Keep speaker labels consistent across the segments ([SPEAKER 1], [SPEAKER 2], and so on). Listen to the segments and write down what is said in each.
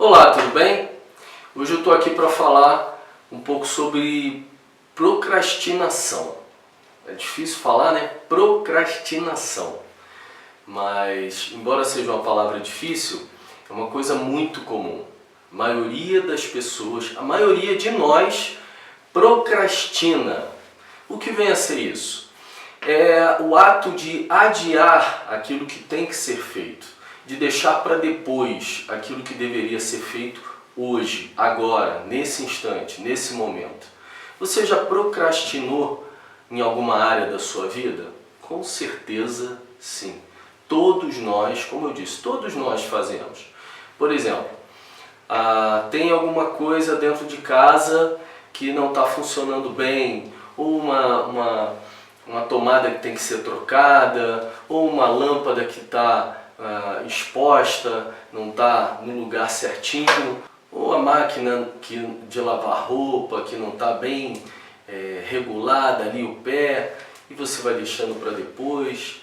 [SPEAKER 1] Olá, tudo bem? Hoje eu estou aqui para falar um pouco sobre procrastinação. É difícil falar, né? Procrastinação. Mas, embora seja uma palavra difícil, é uma coisa muito comum. A maioria das pessoas, a maioria de nós, procrastina. O que vem a ser isso? É o ato de adiar aquilo que tem que ser feito, de deixar para depois aquilo que deveria ser feito hoje, agora, nesse instante, nesse momento. Você já procrastinou em alguma área da sua vida? Com certeza sim. Todos nós, como eu disse, todos nós fazemos. Por exemplo, tem alguma coisa dentro de casa que não está funcionando bem, ou uma tomada que tem que ser trocada, ou uma lâmpada que está exposta, não está no lugar certinho, ou a máquina de lavar roupa que não está bem regulada ali o pé e você vai deixando para depois.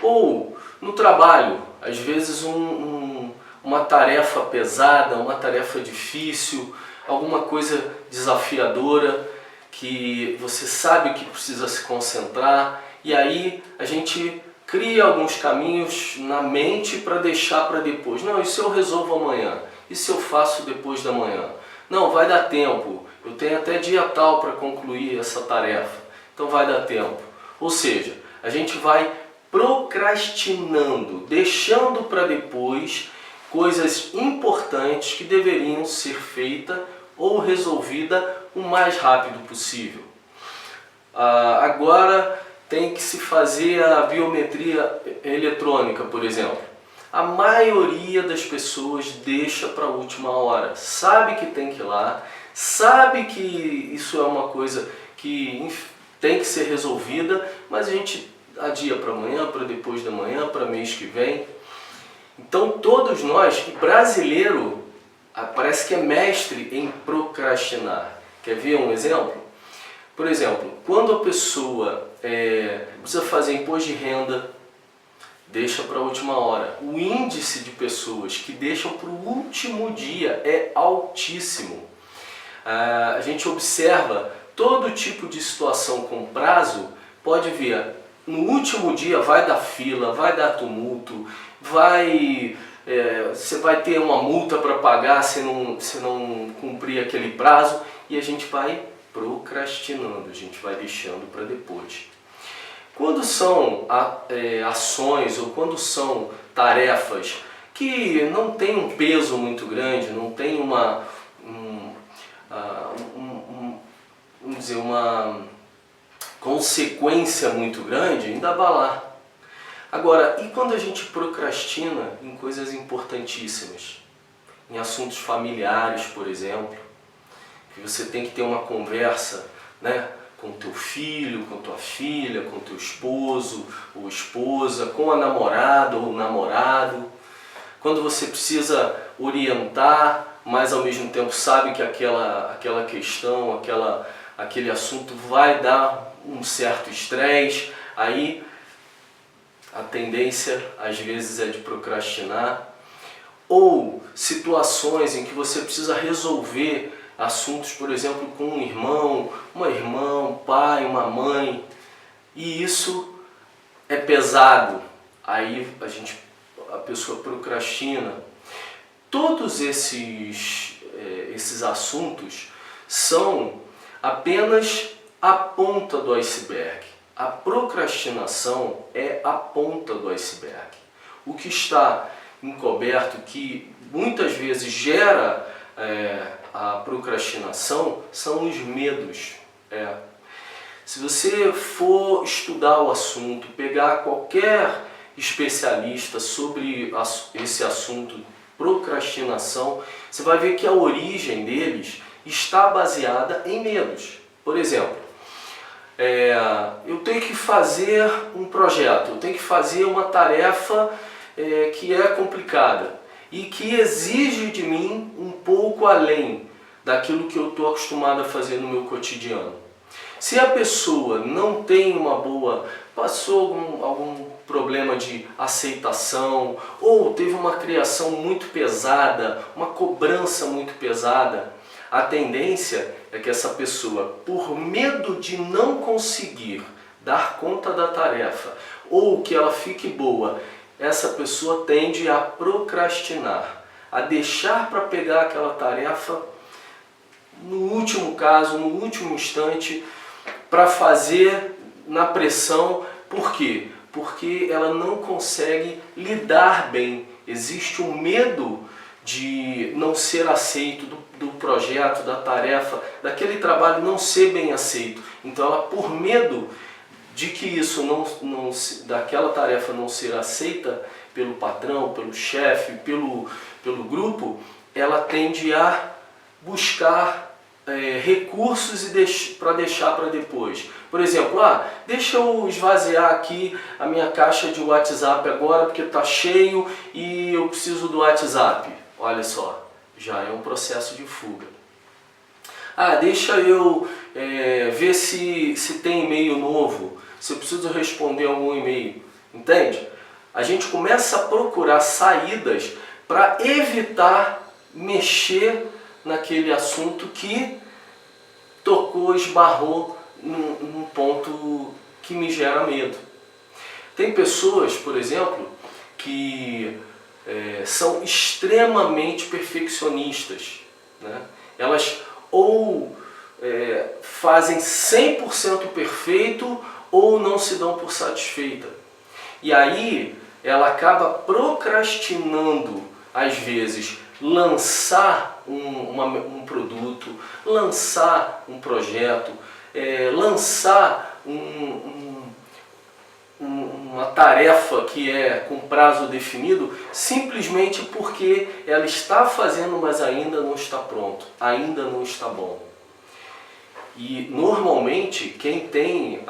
[SPEAKER 1] Ou no trabalho, às vezes uma tarefa pesada, uma tarefa difícil, alguma coisa desafiadora que você sabe que precisa se concentrar, e aí a gente cria alguns caminhos na mente para deixar para depois. Não, isso eu resolvo amanhã, isso eu faço depois da manhã. Não, vai dar tempo, eu tenho até dia tal para concluir essa tarefa, então vai dar tempo. Ou seja, a gente vai procrastinando, deixando para depois coisas importantes que deveriam ser feitas ou resolvidas o mais rápido possível. Agora tem que se fazer a biometria eletrônica, por exemplo. A maioria das pessoas deixa para a última hora. Sabe que tem que ir lá, sabe que isso é uma coisa que tem que ser resolvida, mas a gente adia para amanhã, para depois da manhã, para mês que vem. Então todos nós, e brasileiro parece que é mestre em procrastinar. Quer ver um exemplo? Por exemplo, quando a pessoa precisa fazer imposto de renda, deixa para a última hora. O índice de pessoas que deixam para o último dia é altíssimo. A gente observa todo tipo de situação com prazo, pode ver, no último dia vai dar fila, vai dar tumulto, você vai ter uma multa para pagar se não cumprir aquele prazo, e a gente vai procrastinando, a gente vai deixando para depois. Quando são ações ou quando são tarefas que não tem um peso muito grande, não tem uma consequência muito grande, ainda vai lá. Agora, e quando a gente procrastina em coisas importantíssimas? Em assuntos familiares, por exemplo, que você tem que ter uma conversa, né, com teu filho, com tua filha, com teu esposo ou esposa, com a namorada ou namorado. Quando você precisa orientar, mas ao mesmo tempo sabe que aquela questão, aquele assunto vai dar um certo estresse, aí a tendência às vezes é de procrastinar. Ou situações em que você precisa resolver assuntos, por exemplo, com um irmão, uma irmã, um pai, uma mãe, e isso é pesado, aí a pessoa procrastina. Todos esses assuntos são apenas a ponta do iceberg. A procrastinação é a ponta do iceberg. O que está encoberto, que muitas vezes gera a procrastinação, são os medos. Se você for estudar o assunto, pegar qualquer especialista sobre esse assunto, procrastinação, você vai ver que a origem deles está baseada em medos. Por exemplo, eu tenho que fazer um projeto, eu tenho que fazer uma tarefa que é complicada e que exige de mim um pouco além daquilo que eu estou acostumado a fazer no meu cotidiano. Se a pessoa não tem uma boa, passou algum problema de aceitação, ou teve uma criação muito pesada, uma cobrança muito pesada, a tendência é que essa pessoa, por medo de não conseguir dar conta da tarefa, ou que ela fique boa, essa pessoa tende a procrastinar, a deixar para pegar aquela tarefa no último caso, no último instante, para fazer na pressão. Por quê? Porque ela não consegue lidar bem. Existe um medo de não ser aceito, do projeto, da tarefa, daquele trabalho não ser bem aceito. Então ela, por medo de que isso daquela tarefa não ser aceita pelo patrão, pelo chefe, pelo grupo, ela tende a buscar recursos para deixar para depois. Por exemplo, deixa eu esvaziar aqui a minha caixa de WhatsApp agora porque está cheio e eu preciso do WhatsApp. Olha só, já é um processo de fuga. Deixa eu ver se tem e-mail novo, se eu preciso responder algum e-mail. Entende? A gente começa a procurar saídas para evitar mexer naquele assunto que tocou, esbarrou num ponto que me gera medo. Tem pessoas, por exemplo, que são extremamente perfeccionistas, né? Elas ou fazem 100% perfeito ou não se dão por satisfeita. E aí ela acaba procrastinando, às vezes, lançar um produto, lançar um projeto, lançar uma tarefa que é com prazo definido, simplesmente porque ela está fazendo, mas ainda não está pronto, ainda não está bom. E normalmente quem tem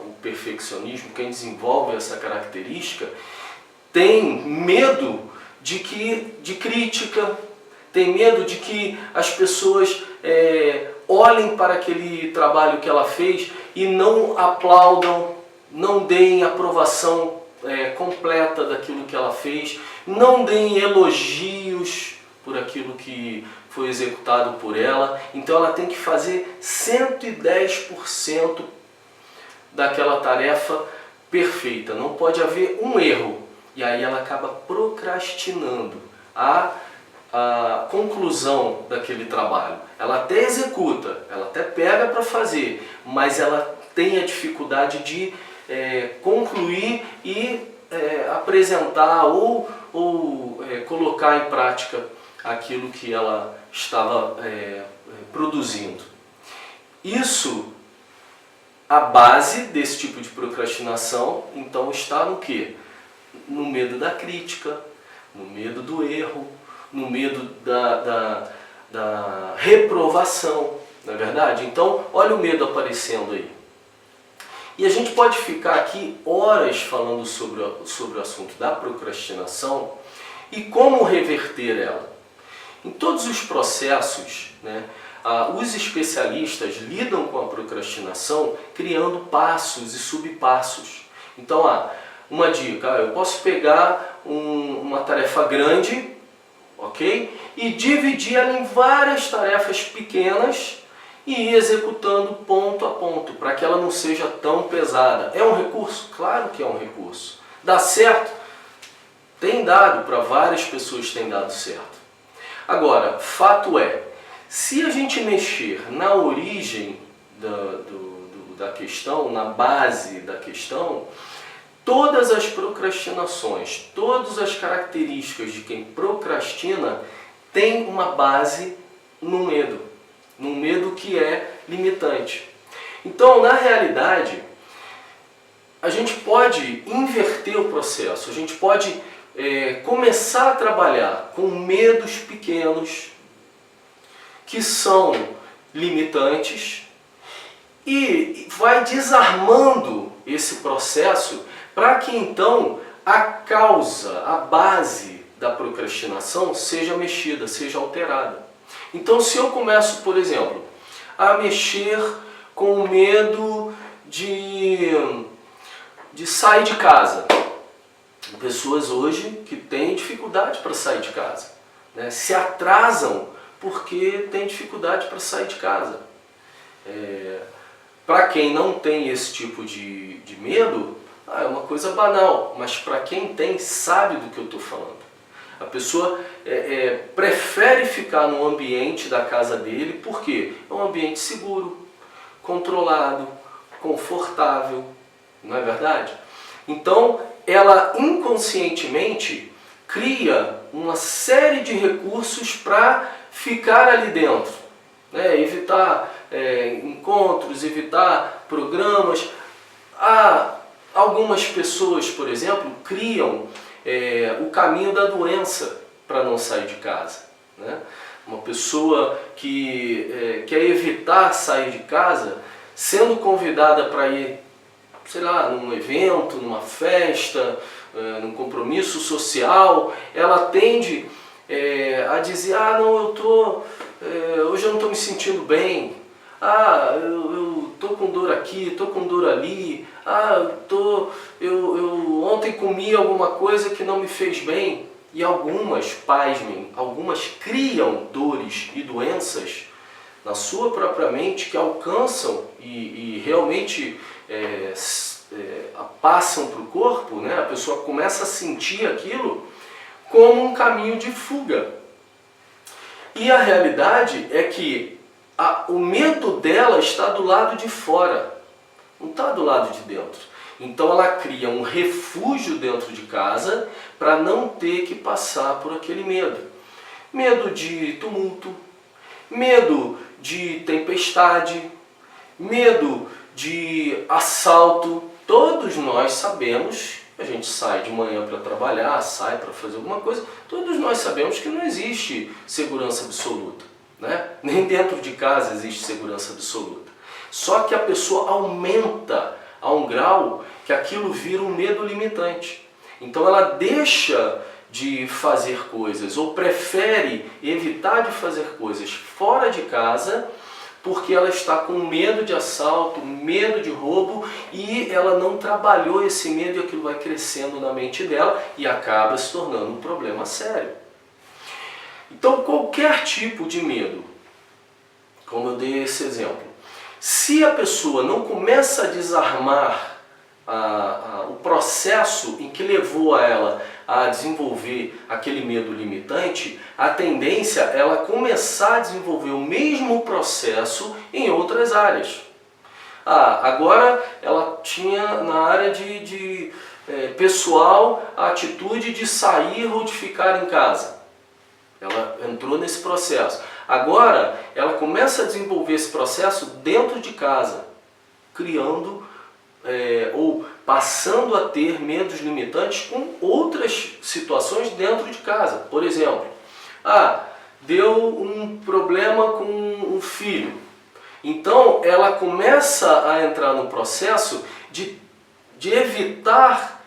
[SPEAKER 1] o perfeccionismo, quem desenvolve essa característica, tem medo de crítica, tem medo de que as pessoas olhem para aquele trabalho que ela fez e não aplaudam, não deem aprovação completa daquilo que ela fez, não deem elogios por aquilo que foi executado por ela. Então ela tem que fazer 110% daquela tarefa perfeita, não pode haver um erro. E aí ela acaba procrastinando a conclusão daquele trabalho. Ela até executa, ela até pega para fazer, mas ela tem a dificuldade de concluir e apresentar ou colocar em prática aquilo que ela estava produzindo. Isso, a base desse tipo de procrastinação, então, está no quê? No medo da crítica, no medo do erro, no medo da reprovação, não é verdade? Então, olha o medo aparecendo aí. E a gente pode ficar aqui horas falando sobre o assunto da procrastinação e como reverter ela. Em todos os processos, né, os especialistas lidam com a procrastinação criando passos e subpassos. Então, uma dica, eu posso pegar uma tarefa grande, ok? E dividir ela em várias tarefas pequenas e ir executando ponto a ponto, para que ela não seja tão pesada. É um recurso? Claro que é um recurso. Dá certo? Tem dado, para várias pessoas tem dado certo. Agora, fato é, se a gente mexer na origem da questão, na base da questão, todas as procrastinações, todas as características de quem procrastina tem uma base no medo. Num medo que é limitante. Então, na realidade, a gente pode inverter o processo, a gente pode começar a trabalhar com medos pequenos que são limitantes e vai desarmando esse processo para que então a causa, a base da procrastinação seja mexida, seja alterada. Então, se eu começo, por exemplo, a mexer com medo de sair de casa. Pessoas hoje que têm dificuldade para sair de casa, né? Se atrasam porque têm dificuldade para sair de casa. Para quem não tem esse tipo de medo, é uma coisa banal, mas para quem tem, sabe do que eu estou falando. A pessoa prefere ficar no ambiente da casa dele, porque é um ambiente seguro, controlado, confortável, não é verdade? Então, ela inconscientemente cria uma série de recursos para ficar ali dentro, né? Evitar encontros, evitar programas. Algumas pessoas, por exemplo, criam o caminho da doença para não sair de casa, né? Uma pessoa que quer evitar sair de casa, sendo convidada para ir, sei lá, num evento, numa festa, num compromisso social, ela tende a dizer: não, hoje eu não estou me sentindo bem, eu estou com dor aqui, estou com dor ali, eu ontem comi alguma coisa que não me fez bem. E algumas, pasmem, algumas criam dores e doenças na sua própria mente que alcançam e realmente passam para o corpo, né? A pessoa começa a sentir aquilo como um caminho de fuga. E a realidade é que o medo dela está do lado de fora, não está do lado de dentro. Então ela cria um refúgio dentro de casa para não ter que passar por aquele medo. Medo de tumulto, medo de tempestade, medo de assalto. Todos nós sabemos, a gente sai de manhã para trabalhar, sai para fazer alguma coisa, todos nós sabemos que não existe segurança absoluta, né? Nem dentro de casa existe segurança absoluta. Só que a pessoa aumenta a um grau que aquilo vira um medo limitante. Então ela deixa de fazer coisas ou prefere evitar de fazer coisas fora de casa porque ela está com medo de assalto, medo de roubo, e ela não trabalhou esse medo e aquilo vai crescendo na mente dela e acaba se tornando um problema sério. Então qualquer tipo de medo, como eu dei esse exemplo, se a pessoa não começa a desarmar o processo em que levou a ela a desenvolver aquele medo limitante, a tendência é ela começar a desenvolver o mesmo processo em outras áreas. Agora ela tinha na área de pessoal a atitude de sair ou de ficar em casa. Ela entrou nesse processo. Agora ela começa a desenvolver esse processo dentro de casa, criando ou passando a ter medos limitantes com outras situações dentro de casa. Por exemplo, deu um problema com um filho. Então ela começa a entrar no processo de evitar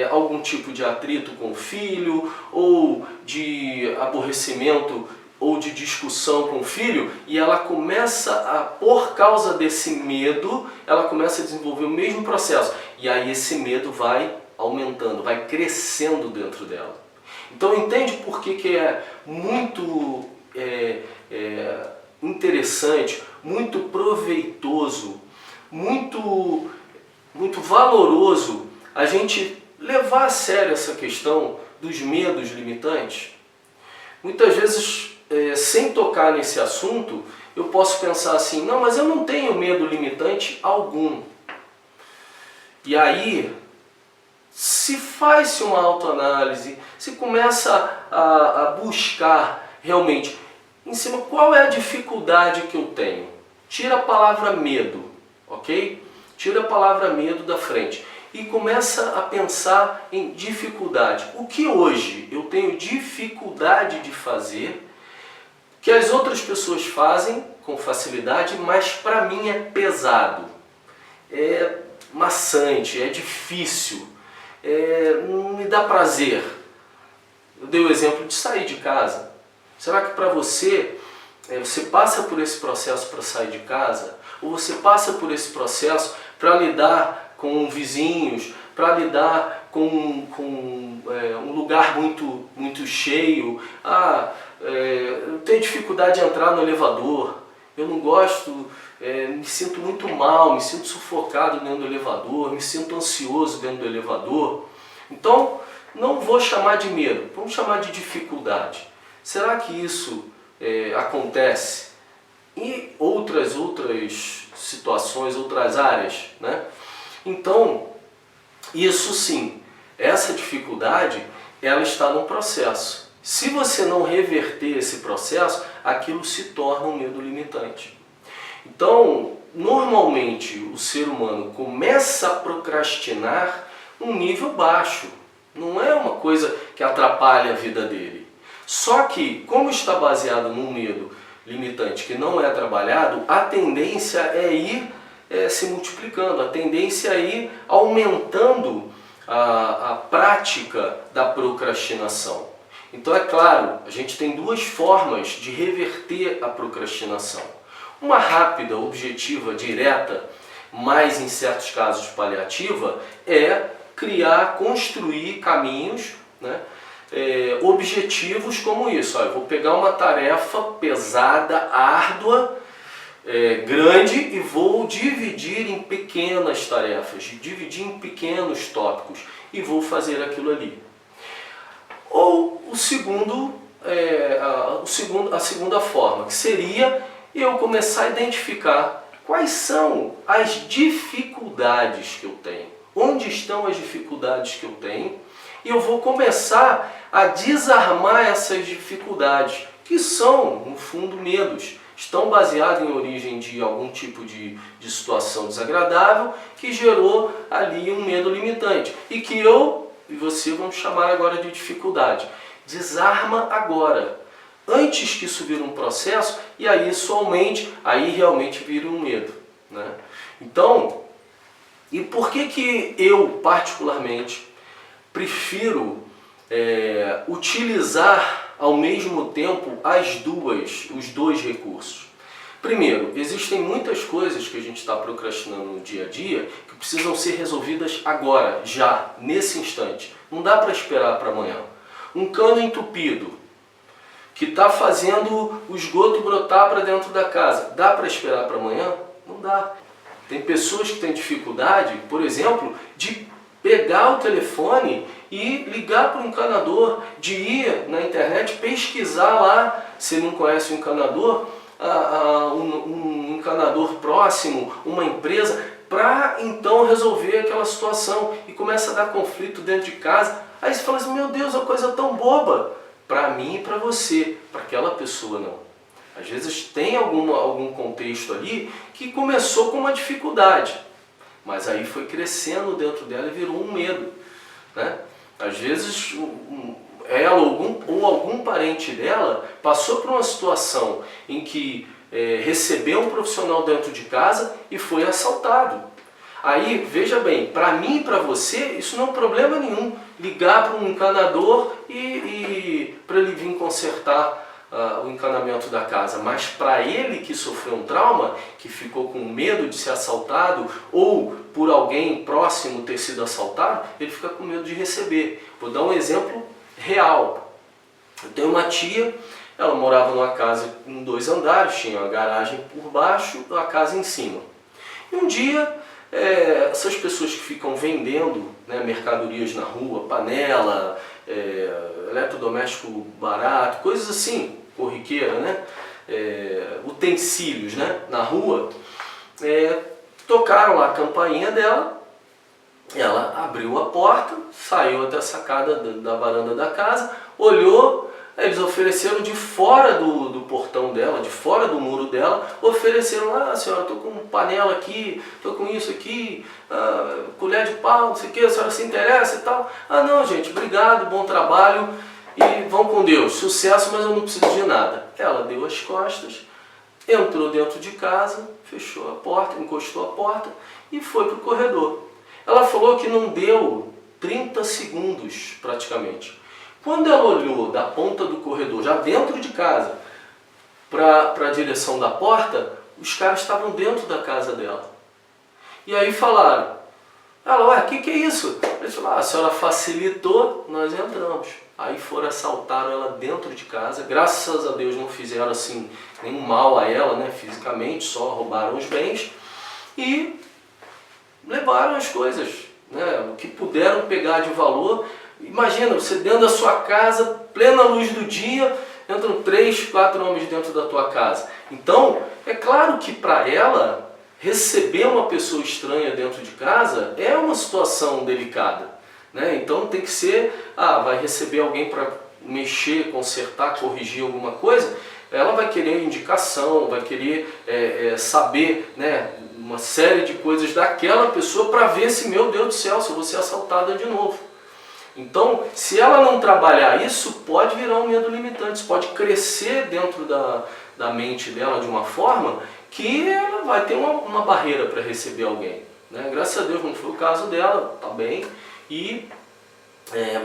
[SPEAKER 1] algum tipo de atrito com o filho, ou de aborrecimento ou de discussão com o filho, e ela começa por causa desse medo, ela começa a desenvolver o mesmo processo. E aí esse medo vai aumentando, vai crescendo dentro dela. Então entende por que é muito interessante, muito proveitoso, muito valoroso a gente levar a sério essa questão dos medos limitantes. Muitas vezes, sem tocar nesse assunto, eu posso pensar assim: não, mas eu não tenho medo limitante algum. E aí, se faz-se uma autoanálise, se começa a buscar realmente em cima qual é a dificuldade que eu tenho. Tira a palavra medo, ok? Tira a palavra medo da frente e começa a pensar em dificuldade. O que hoje eu tenho dificuldade de fazer, que as outras pessoas fazem com facilidade, mas para mim é pesado, é maçante, é difícil, não me dá prazer. Eu dei o exemplo de sair de casa. Será que para você você passa por esse processo para sair de casa, ou você passa por esse processo para lidar com vizinhos, para lidar com um lugar muito cheio. Eu tenho dificuldade de entrar no elevador, eu não gosto, me sinto muito mal, me sinto sufocado dentro do elevador, me sinto ansioso dentro do elevador. Então, não vou chamar de medo, vamos chamar de dificuldade. Será que isso acontece em outras situações, outras áreas, né? Então, isso sim, essa dificuldade, ela está no processo. Se você não reverter esse processo, aquilo se torna um medo limitante. Então, normalmente, o ser humano começa a procrastinar um nível baixo. Não é uma coisa que atrapalha a vida dele. Só que, como está baseado num medo limitante que não é trabalhado, a tendência é ir se multiplicando, a tendência é ir aumentando a prática da procrastinação. Então, é claro, a gente tem duas formas de reverter a procrastinação. Uma rápida, objetiva, direta, mas em certos casos paliativa, é criar, construir caminhos, né, objetivos como isso. Eu vou pegar uma tarefa pesada, árdua, grande e vou dividir em pequenas tarefas, dividir em pequenos tópicos e vou fazer aquilo ali. Ou a segunda forma, que seria eu começar a identificar quais são as dificuldades que eu tenho, onde estão as dificuldades que eu tenho, e eu vou começar a desarmar essas dificuldades, que são, no fundo, medos. Estão baseados em origem de algum tipo de situação desagradável que gerou ali um medo limitante. E que eu e você vamos chamar agora de dificuldade. Desarma agora, antes que isso vire um processo e aí isso aumente, aí realmente vira um medo, né? Então, e por que eu particularmente prefiro utilizar ao mesmo tempo os dois recursos? Primeiro, existem muitas coisas que a gente está procrastinando no dia a dia que precisam ser resolvidas agora, já, nesse instante. Não dá para esperar para amanhã. Um cano entupido que está fazendo o esgoto brotar para dentro da casa, dá para esperar para amanhã? Não dá. Tem pessoas que têm dificuldade, por exemplo, de pegar o telefone e ligar para um encanador, de ir na internet pesquisar lá, se não conhece um encanador, um encanador próximo, uma empresa, para então resolver aquela situação, e começa a dar conflito dentro de casa. Aí você fala assim, meu Deus, uma coisa tão boba, para mim e para você, para aquela pessoa não. Às vezes tem algum contexto ali que começou com uma dificuldade, mas aí foi crescendo dentro dela e virou um medo, né? Às vezes ela ou algum parente dela passou por uma situação em que recebeu um profissional dentro de casa e foi assaltado. Aí, veja bem, para mim e para você, isso não é um problema nenhum. Ligar para um encanador e para ele vir consertar o encanamento da casa. Mas para ele que sofreu um trauma, que ficou com medo de ser assaltado ou por alguém próximo ter sido assaltado, ele fica com medo de receber. Vou dar um exemplo real. Eu tenho uma tia, ela morava numa casa com 2 andares, tinha uma garagem por baixo, a casa em cima. E um dia, essas pessoas que ficam vendendo, né, mercadorias na rua, panela, eletrodoméstico barato, coisas assim, corriqueira, né, utensílios, né, na rua, tocaram lá a campainha dela. Ela abriu a porta, saiu até a sacada da varanda da casa, olhou, eles ofereceram de fora do portão dela, de fora do muro dela, ofereceram lá, senhora, estou com panela aqui, estou com isso aqui, colher de pau, não sei o que, a senhora se interessa e tal. Ah não, gente, obrigado, bom trabalho e vão com Deus, sucesso, mas eu não preciso de nada. Ela deu as costas, entrou dentro de casa, fechou a porta, encostou a porta e foi para o corredor. Ela falou que não deu 30 segundos praticamente. Quando ela olhou da ponta do corredor, já dentro de casa, para a direção da porta, os caras estavam dentro da casa dela. E aí falaram, ela, ué, o que é isso? Eles falaram, a senhora facilitou, nós entramos. Aí foram, assaltaram ela dentro de casa, graças a Deus não fizeram assim nenhum mal a ela, né, fisicamente, só roubaram os bens e levaram as coisas, né, o que puderam pegar de valor. Imagina, você dentro da sua casa, plena luz do dia, entram 3, 4 homens dentro da tua casa. Então, é claro que para ela, receber uma pessoa estranha dentro de casa é uma situação delicada, né? Então tem que ser, vai receber alguém para mexer, consertar, corrigir alguma coisa, ela vai querer indicação, vai querer saber, né, uma série de coisas daquela pessoa para ver se, meu Deus do céu, se eu vou ser assaltada de novo. Então, se ela não trabalhar isso, pode virar um medo limitante, isso pode crescer dentro da mente dela de uma forma que ela vai ter uma barreira para receber alguém, né? Graças a Deus não foi o caso dela, está bem,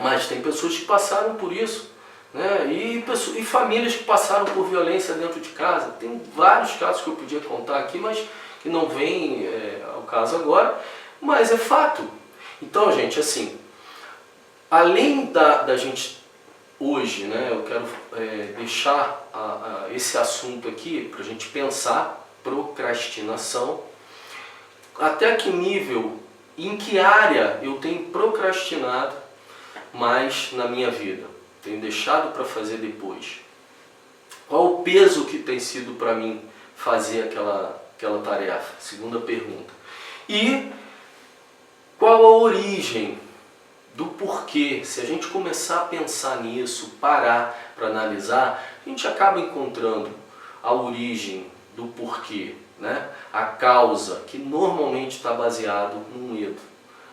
[SPEAKER 1] mas tem pessoas que passaram por isso, né? E famílias que passaram por violência dentro de casa. Tem vários casos que eu podia contar aqui, mas que não vem ao caso agora, mas é fato. Então, gente, assim, além da gente hoje, né, eu quero deixar esse assunto aqui para a gente pensar, procrastinação, até que nível, em que área eu tenho procrastinado mais na minha vida, tenho deixado para fazer depois. Qual o peso que tem sido para mim fazer aquela tarefa? Segunda pergunta. E qual a origem do porquê? Se a gente começar a pensar nisso, parar para analisar, a gente acaba encontrando a origem do porquê, né? A causa, que normalmente está baseado num medo.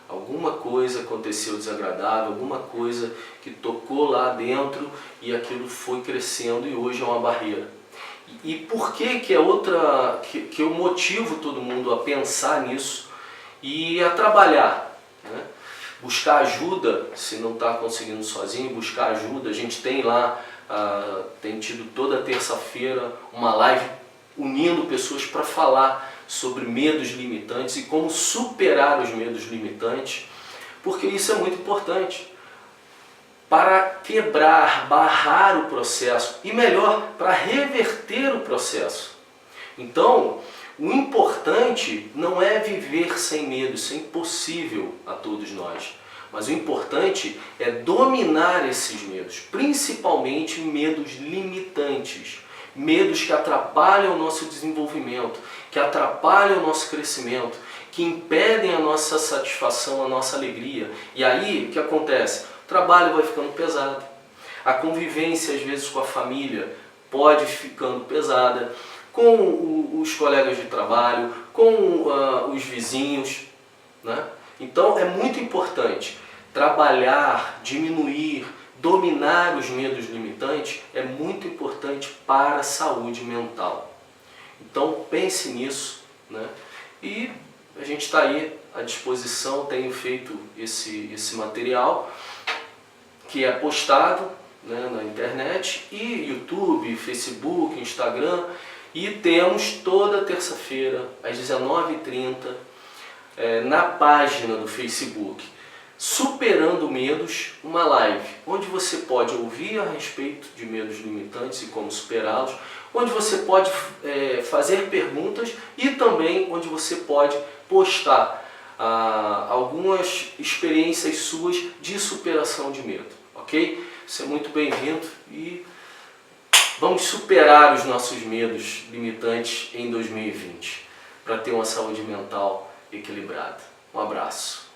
[SPEAKER 1] Alguma coisa aconteceu desagradável, alguma coisa que tocou lá dentro e aquilo foi crescendo e hoje é uma barreira. E por que que eu motivo todo mundo a pensar nisso e a trabalhar, né? Buscar ajuda, se não está conseguindo sozinho, buscar ajuda. A gente tem lá, tem tido toda terça-feira uma live unindo pessoas para falar sobre medos limitantes e como superar os medos limitantes, porque isso é muito importante para quebrar, barrar o processo e, melhor, para reverter o processo. Então, o importante não é viver sem medo, isso é impossível a todos nós. Mas o importante é dominar esses medos, principalmente medos limitantes. Medos que atrapalham o nosso desenvolvimento, que atrapalham o nosso crescimento, que impedem a nossa satisfação, a nossa alegria. E aí, o que acontece? O trabalho vai ficando pesado. A convivência, às vezes, com a família pode ficando pesada, com os colegas de trabalho, com os vizinhos, né? Então, é muito importante trabalhar, diminuir, dominar os medos limitantes é muito importante para a saúde mental. Então pense nisso, né? E a gente está aí à disposição, tenho feito esse material que é postado, né, na internet, e YouTube, Facebook, Instagram, e temos toda terça-feira às 19h30 na página do Facebook Superando Medos, uma live, onde você pode ouvir a respeito de medos limitantes e como superá-los, onde você pode fazer perguntas e também onde você pode postar algumas experiências suas de superação de medo, ok? Você é muito bem-vindo e vamos superar os nossos medos limitantes em 2020 para ter uma saúde mental equilibrada. Um abraço.